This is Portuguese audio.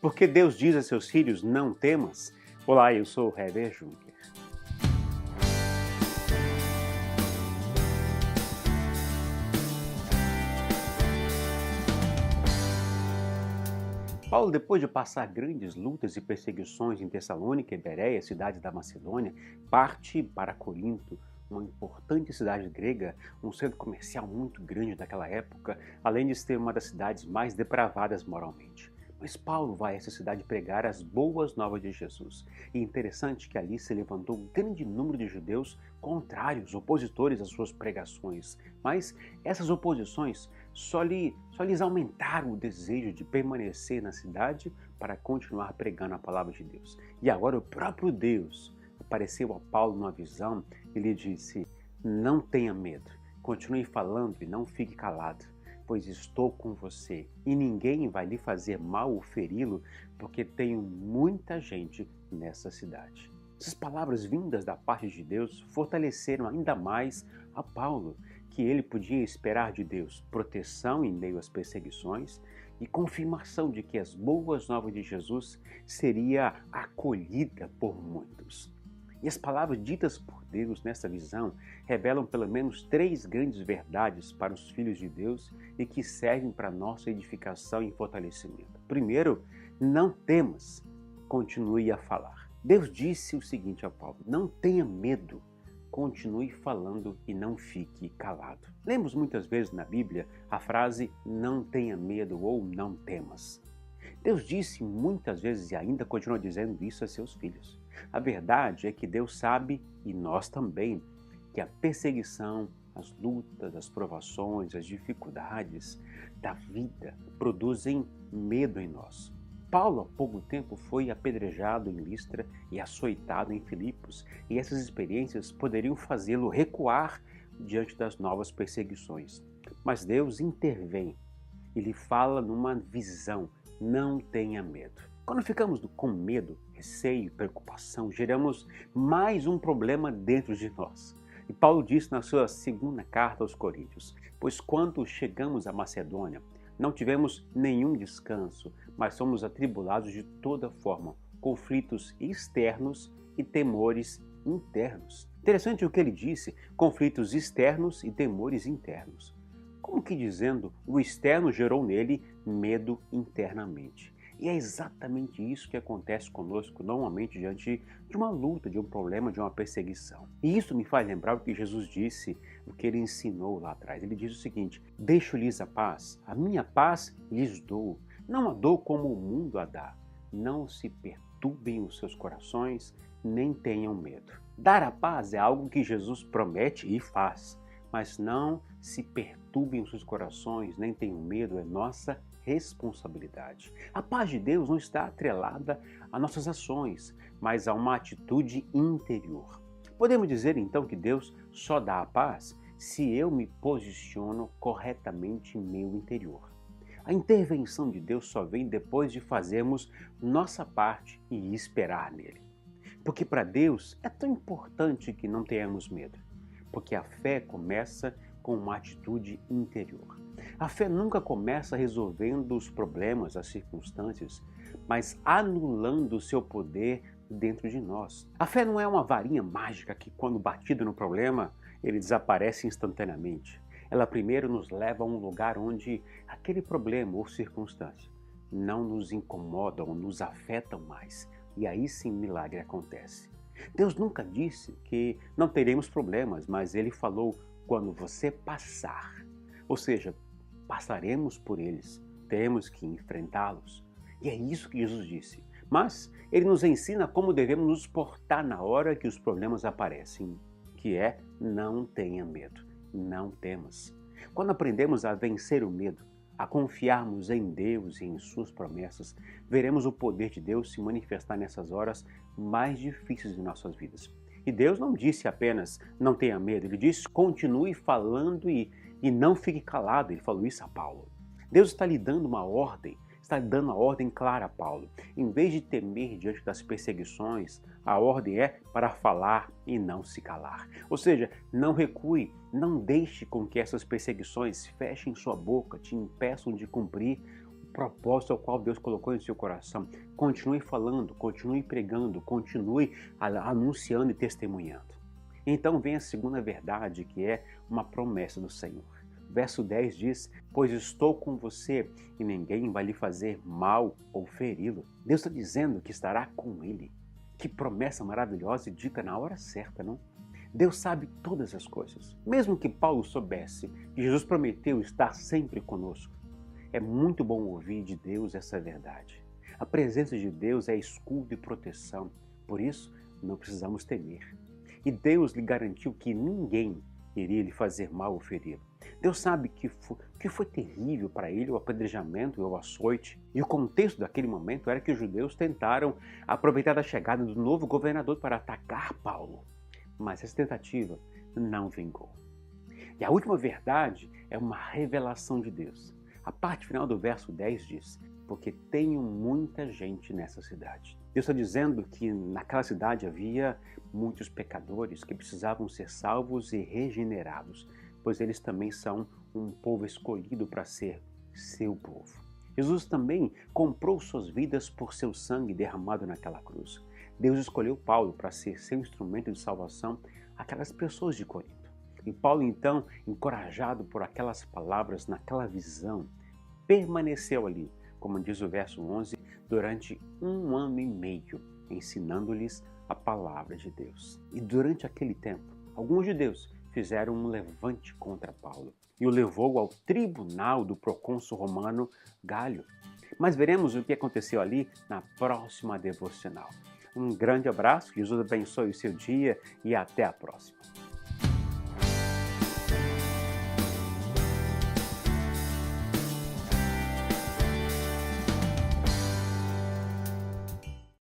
Porque Deus diz a seus filhos, não temas. Olá, eu sou o Heber Juncker. Paulo, depois de passar grandes lutas e perseguições em Tessalônica e Bereia, cidade da Macedônia, parte para Corinto, uma importante cidade grega, um centro comercial muito grande daquela época, além de ser uma das cidades mais depravadas moralmente. Mas Paulo vai a essa cidade pregar as boas novas de Jesus. E é interessante que ali se levantou um grande número de judeus contrários, opositores às suas pregações. Mas essas oposições só lhes aumentaram o desejo de permanecer na cidade para continuar pregando a palavra de Deus. E agora o próprio Deus apareceu a Paulo numa visão e lhe disse: não tenha medo, continue falando e não fique calado, pois estou com você e ninguém vai lhe fazer mal ou feri-lo, porque tenho muita gente nessa cidade. Essas palavras vindas da parte de Deus fortaleceram ainda mais a Paulo, que ele podia esperar de Deus proteção em meio às perseguições e confirmação de que as boas novas de Jesus seria acolhida por muitos. E as palavras ditas por Deus nessa visão revelam pelo menos 3 grandes verdades para os filhos de Deus e que servem para nossa edificação e fortalecimento. Primeiro, não temas, continue a falar. Deus disse o seguinte a Paulo: não tenha medo, continue falando e não fique calado. Lemos muitas vezes na Bíblia a frase não tenha medo ou não temas. Deus disse muitas vezes e ainda continua dizendo isso a seus filhos. A verdade é que Deus sabe, e nós também, que a perseguição, as lutas, as provações, as dificuldades da vida produzem medo em nós. Paulo, há pouco tempo, foi apedrejado em Listra e açoitado em Filipos, e essas experiências poderiam fazê-lo recuar diante das novas perseguições. Mas Deus intervém e lhe fala numa visão: não tenha medo. Quando ficamos com medo, receio e preocupação, geramos mais um problema dentro de nós. E Paulo diz na sua segunda carta aos Coríntios: pois quando chegamos à Macedônia, não tivemos nenhum descanso, mas somos atribulados de toda forma, conflitos externos e temores internos. Interessante o que ele disse: conflitos externos e temores internos. Como que dizendo, o externo gerou nele medo internamente. E é exatamente isso que acontece conosco normalmente diante de uma luta, de um problema, de uma perseguição. E isso me faz lembrar o que Jesus disse, o que ele ensinou lá atrás. Ele diz o seguinte: deixo-lhes a paz, a minha paz lhes dou. Não a dou como o mundo a dá. Não se perturbem os seus corações, nem tenham medo. Dar a paz é algo que Jesus promete e faz. Mas não se perturbem os seus corações, nem tenham medo, é nossa responsabilidade. A paz de Deus não está atrelada a nossas ações, mas a uma atitude interior. Podemos dizer então que Deus só dá a paz se eu me posiciono corretamente em meu interior. A intervenção de Deus só vem depois de fazermos nossa parte e esperar nele. Porque para Deus é tão importante que não tenhamos medo. Porque a fé começa com uma atitude interior. A fé nunca começa resolvendo os problemas, as circunstâncias, mas anulando o seu poder dentro de nós. A fé não é uma varinha mágica que, quando batida no problema, ele desaparece instantaneamente. Ela primeiro nos leva a um lugar onde aquele problema ou circunstância não nos incomoda ou nos afetam mais. E aí sim o milagre acontece. Deus nunca disse que não teremos problemas, mas ele falou quando você passar. Ou seja, passaremos por eles, temos que enfrentá-los. E é isso que Jesus disse. Mas ele nos ensina como devemos nos portar na hora que os problemas aparecem, que é: não tenha medo, não temas. Quando aprendemos a vencer o medo, a confiarmos em Deus e em suas promessas, veremos o poder de Deus se manifestar nessas horas mais difíceis de nossas vidas. E Deus não disse apenas não tenha medo, ele disse continue falando e não fique calado. Ele falou isso a Paulo. Deus está lhe dando uma ordem, está lhe dando uma ordem clara a Paulo. Em vez de temer diante das perseguições, a ordem é para falar e não se calar. Ou seja, não recue, não deixe com que essas perseguições fechem sua boca, te impeçam de cumprir propósito ao qual Deus colocou em seu coração. Continue falando, continue pregando, continue anunciando e testemunhando. Então vem a segunda verdade, que é uma promessa do Senhor. Verso 10 diz: pois estou com você e ninguém vai lhe fazer mal ou feri-lo. Deus está dizendo que estará com ele. Que promessa maravilhosa e dita na hora certa, não? Deus sabe todas as coisas. Mesmo que Paulo soubesse que Jesus prometeu estar sempre conosco, é muito bom ouvir de Deus essa verdade. A presença de Deus é escudo e proteção, por isso não precisamos temer. E Deus lhe garantiu que ninguém iria lhe fazer mal ou feri-lo. Deus sabe que foi terrível para ele o apedrejamento e o açoite. E o contexto daquele momento era que os judeus tentaram aproveitar a chegada do novo governador para atacar Paulo. Mas essa tentativa não vingou. E a última verdade é uma revelação de Deus. A parte final do verso 10 diz: porque tenho muita gente nessa cidade. Deus está dizendo que naquela cidade havia muitos pecadores que precisavam ser salvos e regenerados, pois eles também são um povo escolhido para ser seu povo. Jesus também comprou suas vidas por seu sangue derramado naquela cruz. Deus escolheu Paulo para ser seu instrumento de salvação àquelas pessoas de Corinto. E Paulo, então, encorajado por aquelas palavras, naquela visão, permaneceu ali, como diz o verso 11, durante 1 ano e meio, ensinando-lhes a palavra de Deus. E durante aquele tempo, alguns judeus fizeram um levante contra Paulo e o levou ao tribunal do procônsul romano Galho. Mas veremos o que aconteceu ali na próxima devocional. Um grande abraço, Jesus abençoe o seu dia e até a próxima.